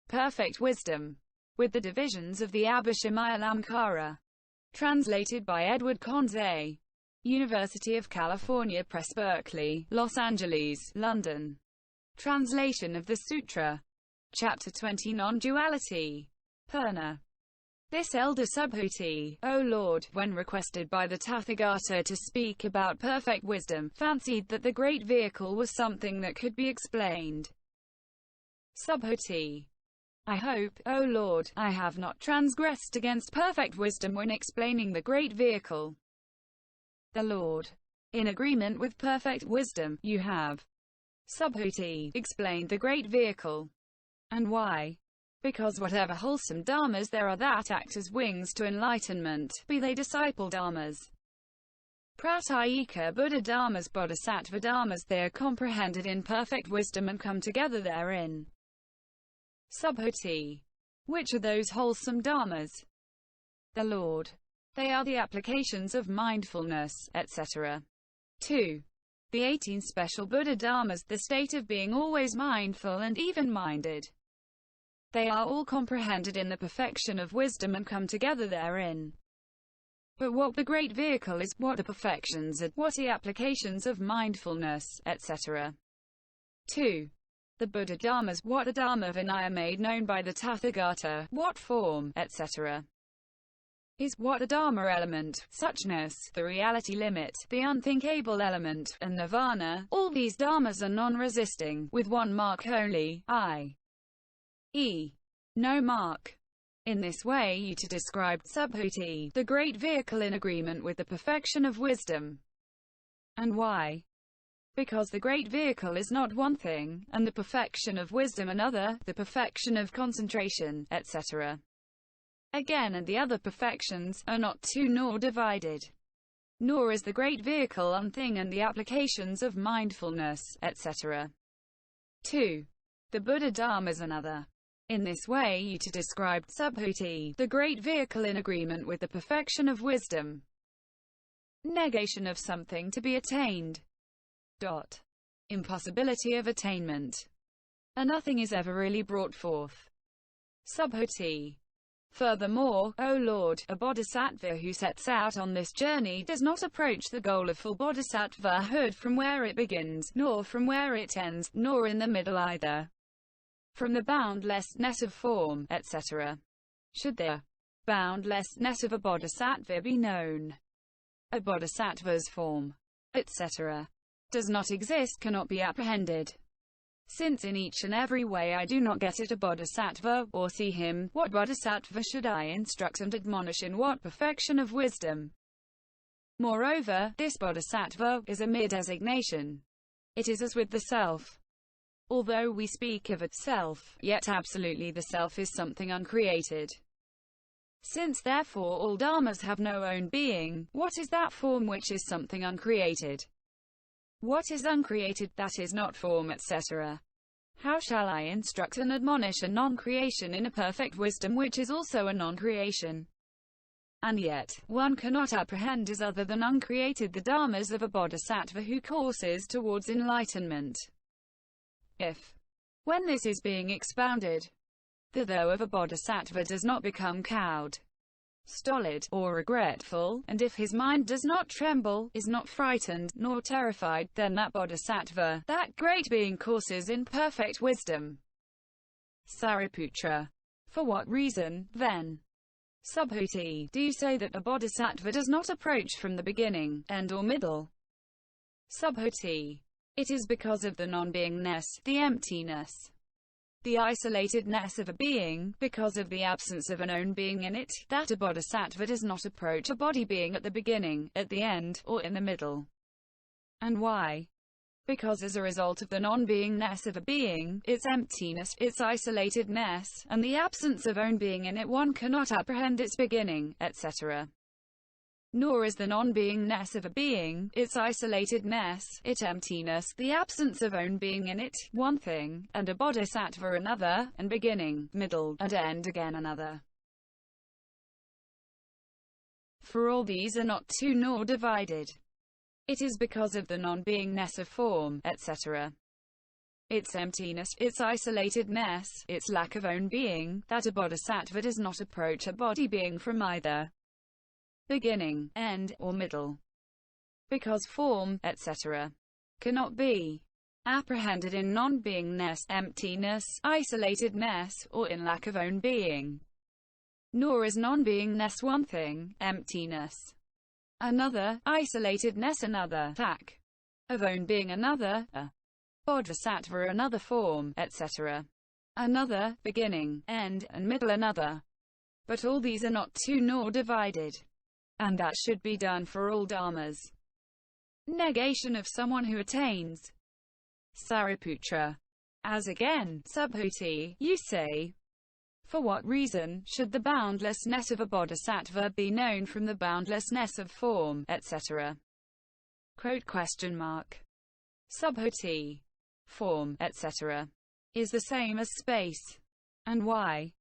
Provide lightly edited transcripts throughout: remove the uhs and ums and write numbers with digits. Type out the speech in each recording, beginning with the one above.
perfect wisdom, with the divisions of the Abhishamaya-lamkara. Translated by Edward Conze. University of California Press, Berkeley, Los Angeles, London. Translation of the Sutra. Chapter 20, Non-duality. Purna. This elder subhuti, O Lord, when requested by the Tathagata to speak about perfect wisdom, fancied that the great vehicle was something that could be explained. Subhuti. I hope, O Lord, I have not transgressed against perfect wisdom when explaining the great vehicle. The Lord. In agreement with perfect wisdom, you have, Subhuti, explained the great vehicle. And why? Because whatever wholesome dharmas there are that act as wings to enlightenment, be they disciple-dharmas, pratyekabuddha-dharmas, bodhisattva-dharmas, they are comprehended in perfect wisdom and come together therein. Subhuti. Which are those wholesome dharmas? The Lord. They are the applications of mindfulness, etc. 2. The 18 special Buddha-dharmas, the state of being always mindful and even-minded. They are all comprehended in the perfection of wisdom and come together therein. But what the great vehicle is, what the perfections are, what the applications of mindfulness, etc. 2. The Buddha-dharmas, what the dharma-vinaya made known by the tathagata, what form, etc. is, what the dharma-element, suchness, the reality limit, the unthinkable element, and nirvana. All these dharmas are non-resisting, with one mark only, i.e. no mark. In this way you to describe subhuti, the great vehicle in agreement with the perfection of wisdom. And why? Because the great vehicle is not one thing, and the perfection of wisdom another, the perfection of concentration, etc. again, and the other perfections, are not two nor divided. Nor is the great vehicle one thing and the applications of mindfulness, etc. 2. The Buddha-dharmas another. In this way you to describe subhuti, the great vehicle in agreement with the perfection of wisdom. Negation of something to be attained. Impossibility of attainment. A nothing is ever really brought forth. Subhuti. Furthermore, O Lord, a bodhisattva who sets out on this journey does not approach the goal of full bodhisattva-hood from where it begins, nor from where it ends, nor in the middle either. From the boundlessness of form, etc. Should the boundlessness of a bodhisattva be known, a bodhisattva's form, etc. does not exist, cannot be apprehended. Since in each and every way I do not get at a bodhisattva, or see him, what bodhisattva should I instruct and admonish in what perfection of wisdom? Moreover, this bodhisattva is a mere designation. It is as with the self. Although we speak of a self, yet absolutely the self is something uncreated. Since therefore all dharmas have no own being, what is that form which is something uncreated? What is uncreated, that is not form, etc. How shall I instruct and admonish a non-creation in a perfect wisdom which is also a non-creation? And yet, one cannot apprehend as other than uncreated the dharmas of a bodhisattva who courses towards enlightenment. If, when this is being expounded, the thou of a bodhisattva does not become cowed, stolid, or regretful, and if his mind does not tremble, is not frightened, nor terrified, then that bodhisattva, that great being courses in perfect wisdom. Sariputra. For what reason, then, Subhuti, do you say that a bodhisattva does not approach from the beginning, end or middle? Subhuti. It is because of the non-beingness, the emptiness, the isolatedness of a being, because of the absence of an own being in it, that a bodhisattva does not approach a body being at the beginning, at the end, or in the middle. And why? Because as a result of the non-beingness of a being, its emptiness, its isolatedness, and the absence of own being in it, one cannot apprehend its beginning, etc. Nor is the non-beingness of a being, its isolatedness, its emptiness, the absence of own being in it, one thing, and a bodhisattva another, and beginning, middle, and end again another. For all these are not two nor divided. It is because of the non-beingness of form, etc. its emptiness, its isolatedness, its lack of own being, that a bodhisattva does not approach a body being from either beginning, end, or middle. Because form, etc., cannot be apprehended in non-beingness, emptiness, isolatedness, or in lack of own being. Nor is non-beingness one thing, emptiness another, isolatedness another, lack of own being another, a bodhisattva another, form, etc. another, beginning, end, and middle another. But all these are not two nor divided. And that should be done for all dharmas. Negation of someone who attains. Sariputra. As again, subhuti, you say, for what reason should the boundlessness of a bodhisattva be known from the boundlessness of form, etc.? Quote question mark. Subhuti. Form, etc., is the same as space. And why?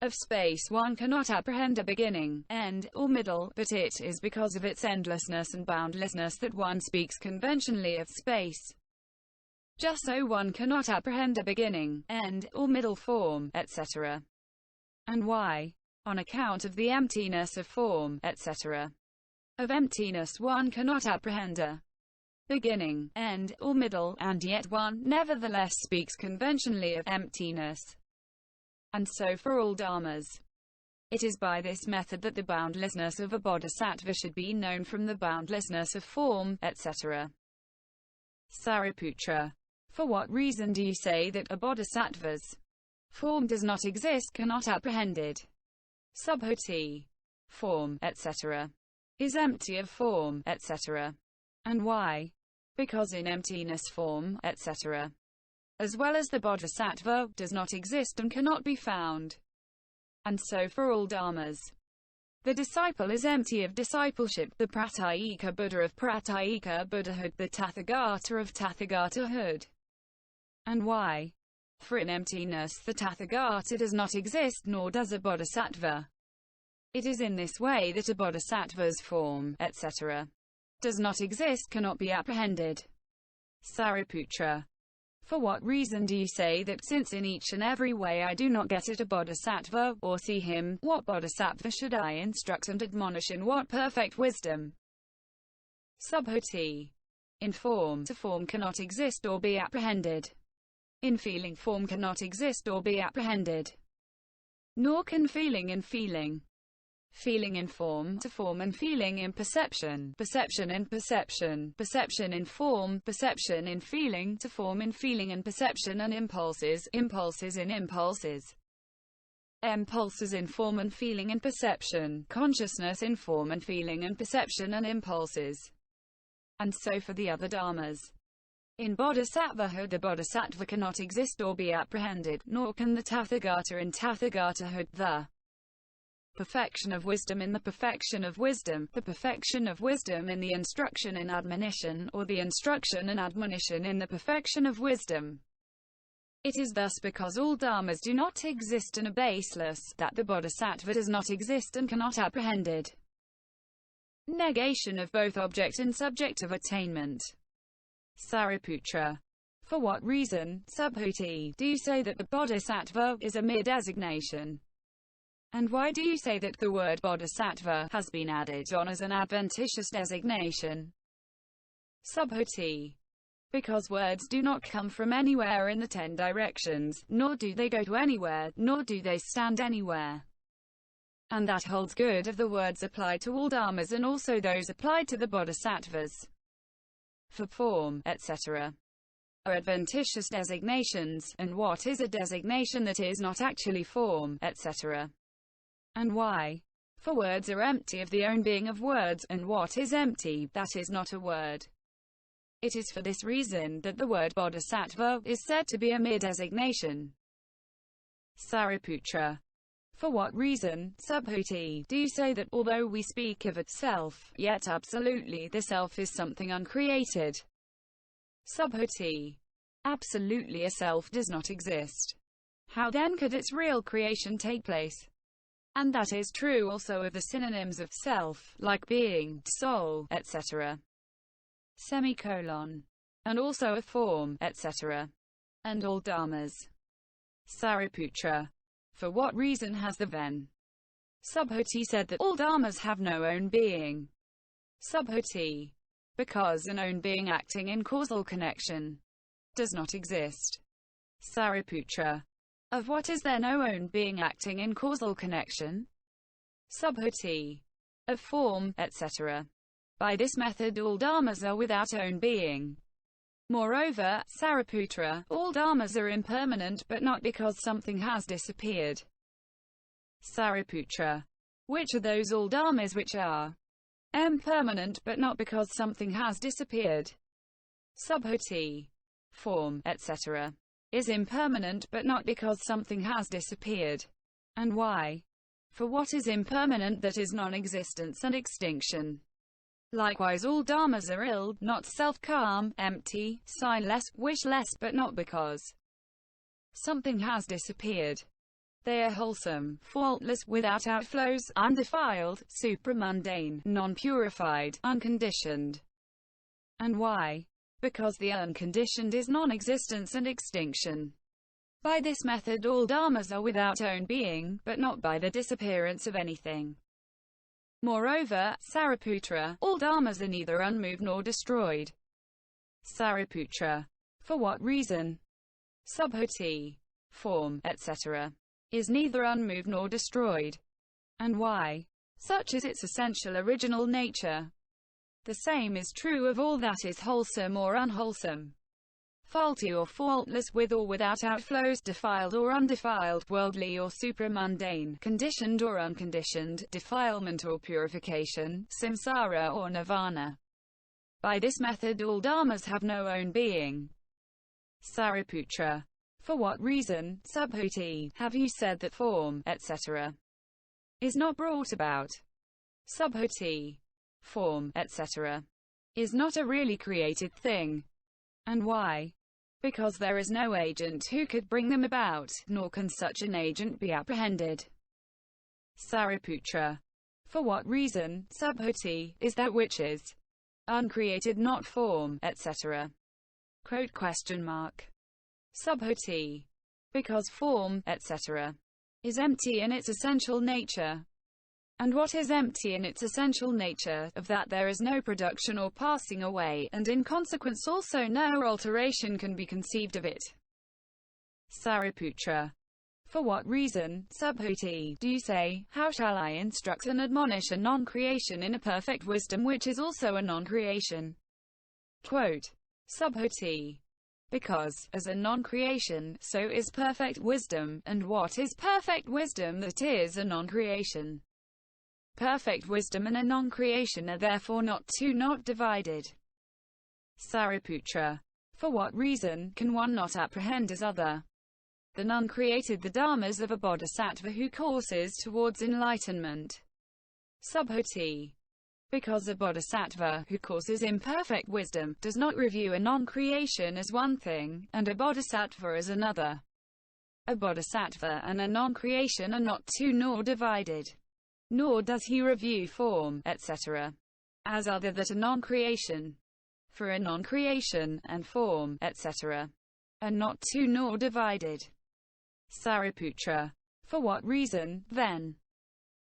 Of space one cannot apprehend a beginning, end, or middle, but it is because of its endlessness and boundlessness that one speaks conventionally of space. Just so one cannot apprehend a beginning, end, or middle, form, etc. And why? On account of the emptiness of form, etc. Of emptiness one cannot apprehend a beginning, end, or middle, and yet one nevertheless speaks conventionally of emptiness. And so for all dharmas. It is by this method that the boundlessness of a bodhisattva should be known from the boundlessness of form, etc. Sariputra. For what reason do you say that a bodhisattva's form does not exist, cannot apprehended? Subhuti. Form, etc., is empty of form, etc. And why? Because in emptiness form, etc., as well as the bodhisattva, does not exist and cannot be found. And so for all dharmas. The disciple is empty of discipleship, the pratyekabuddha of pratyekabuddha-hood, the tathagata of tathagata-hood. And why? For in emptiness the tathagata does not exist, nor does a bodhisattva. It is in this way that a bodhisattva's form, etc., does not exist, cannot be apprehended. Sariputra. For what reason do you say that, since in each and every way I do not get at a bodhisattva, or see him, what bodhisattva should I instruct and admonish in what perfect wisdom? Subhuti. In form, to form cannot exist or be apprehended. In feeling, form cannot exist or be apprehended. Nor can feeling in feeling. Feeling in form, to form, and feeling in perception, perception in perception, perception in form, perception in feeling, to form in feeling and perception, and impulses, impulses in impulses. Impulses in form and feeling and perception, consciousness in form and feeling and perception and impulses. And so for the other dharmas. In bodhisattvahood the bodhisattva cannot exist or be apprehended, nor can the tathagata in tathagatahood, the perfection of wisdom in the perfection of wisdom, the perfection of wisdom in the instruction and admonition, or the instruction and admonition in the perfection of wisdom. It is thus because all dharmas do not exist and are baseless, that the bodhisattva does not exist and cannot apprehended. Negation of both object and subject of attainment. Sariputra. For what reason, Subhuti, do you say that the bodhisattva is a mere designation? And why do you say that the word bodhisattva has been added on as an adventitious designation? Subhuti. Because words do not come from anywhere in the 10 directions, nor do they go to anywhere, nor do they stand anywhere. And that holds good of the words applied to all dharmas and also those applied to the bodhisattvas. For form, etc., are adventitious designations, and what is a designation that is not actually form, etc.? And why? For words are empty of the own being of words, and what is empty, that is not a word. It is for this reason that the word bodhisattva is said to be a mere designation. Sariputra. For what reason, Subhuti, do you say that, although we speak of itself, yet absolutely the self is something uncreated? Subhuti. Absolutely a self does not exist. How then could its real creation take place? And that is true also of the synonyms of self, like being, soul, etc. And also of form, etc. and all dharmas. Sariputra. For what reason has the then Subhuti said that all dharmas have no own being? Subhuti. Because an own being acting in causal connection does not exist. Sariputra. Of what is there no own being acting in causal connection? Subhuti. Of form, etc. By this method all dharmas are without own being. Moreover, Sariputra, all dharmas are impermanent but not because something has disappeared. Sariputra. Which are those all dharmas which are impermanent but not because something has disappeared? Subhuti. Form, etc. is impermanent but not because something has disappeared. And why? For what is impermanent that is non-existence and extinction? Likewise all dharmas are ill, not self-calm, empty, signless, wishless, but not because something has disappeared. They are wholesome, faultless, without outflows, undefiled, supramundane, non-purified, unconditioned. And why? Because the unconditioned is non-existence and extinction. By this method all dharmas are without own being, but not by the disappearance of anything. Moreover, Sariputra, all dharmas are neither unmoved nor destroyed. Sariputra. For what reason? Subhuti. Form, etc. is neither unmoved nor destroyed. And why? Such is its essential original nature. The same is true of all that is wholesome or unwholesome, faulty or faultless, with or without outflows, defiled or undefiled, worldly or supramundane, conditioned or unconditioned, defilement or purification, samsara or nirvana. By this method all dharmas have no own being. Sariputra. For what reason, Subhuti, have you said that form, etc. is not brought about? Subhuti. Form, etc. is not a really created thing. And why? Because there is no agent who could bring them about, nor can such an agent be apprehended. Sariputra. For what reason, Subhuti, is that which is uncreated not form, etc.? Subhuti. Because form, etc. is empty in its essential nature. And what is empty in its essential nature? Of that there is no production or passing away, and in consequence also no alteration can be conceived of it. Sariputra. For what reason, Subhuti, do you say, how shall I instruct and admonish a non-creation in a perfect wisdom which is also a non-creation? Subhuti. Because, as a non-creation, so is perfect wisdom, and what is perfect wisdom that is a non-creation? Perfect wisdom and a non-creation are therefore not two, not divided. Sariputra. For what reason can one not apprehend as other the non-created the dharmas of a bodhisattva who courses towards enlightenment? Subhuti. Because a bodhisattva, who courses in perfect wisdom, does not review a non-creation as one thing, and a bodhisattva as another. A bodhisattva and a non-creation are not two nor divided. Nor does he review form, etc. as other than a non-creation. For a non-creation, and form, etc. are not two nor divided. Sariputra. For what reason, then,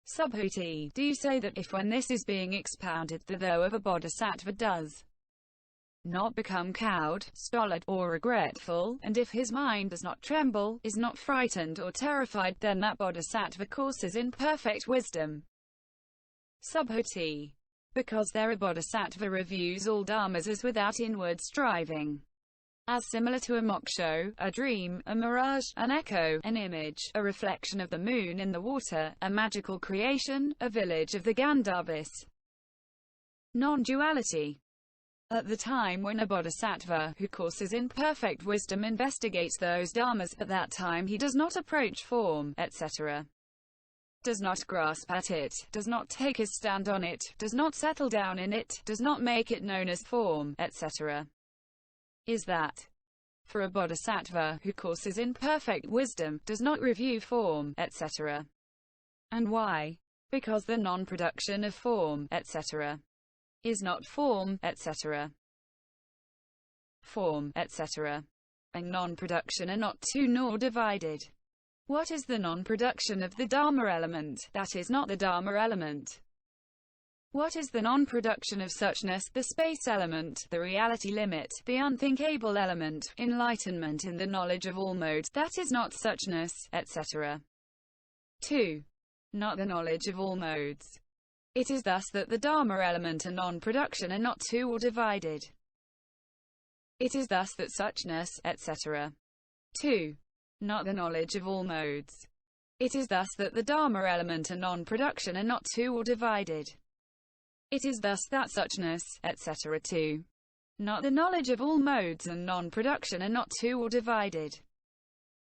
Subhuti, do you say that if when this is being expounded the though of a bodhisattva does not become cowed, stolid, or regretful, and if his mind does not tremble, is not frightened or terrified, then that bodhisattva courses in perfect wisdom? Subhuti. Because there a bodhisattva reviews all dharmas as without inward striving. As similar to a moksha, a dream, a mirage, an echo, an image, a reflection of the moon in the water, a magical creation, a village of the Gandharvas. Non-duality. At the time when a bodhisattva, who courses in perfect wisdom, investigates those dharmas, at that time he does not approach form, etc. Does not grasp at it, does not take his stand on it, does not settle down in it, does not make it known as form, etc. Is that? For a bodhisattva, who courses in perfect wisdom, does not review form, etc. And why? Because the non-production of form, etc. is not form, etc. Form, etc. and non-production are not two nor divided. What is the non-production of the dharma-element, that is not the dharma-element? What is the non-production of suchness, the space-element, the reality limit, the unthinkable element, enlightenment in the knowledge of all modes, that is not suchness, etc. 2. Not the knowledge of all modes. It is thus that the dharma-element and non-production are not two or divided. It is thus that suchness, etc. 2. Not the knowledge of all modes. It is thus that the dharma-element and non-production are not two or divided. It is thus that suchness, etc. 2. Not the knowledge of all modes and non-production are not two or divided.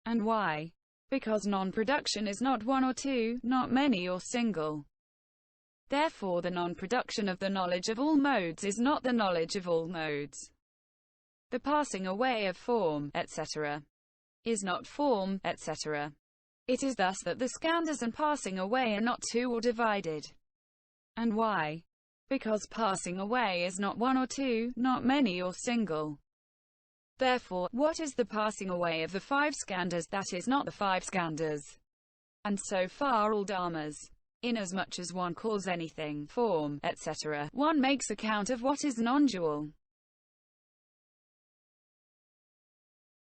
And why? Because non-production is not one or two, not many or single. Therefore the non-production of the knowledge of all modes is not the knowledge of all modes. The passing away of form, etc. is not form, etc. It is thus that the skandhas and passing away are not two or divided. And why? Because passing away is not one or two, not many or single. Therefore, what is the passing away of the five skandhas, that is not the five skandhas? And so far all dharmas. Inasmuch as one calls anything form, etc., one makes account of what is non-dual.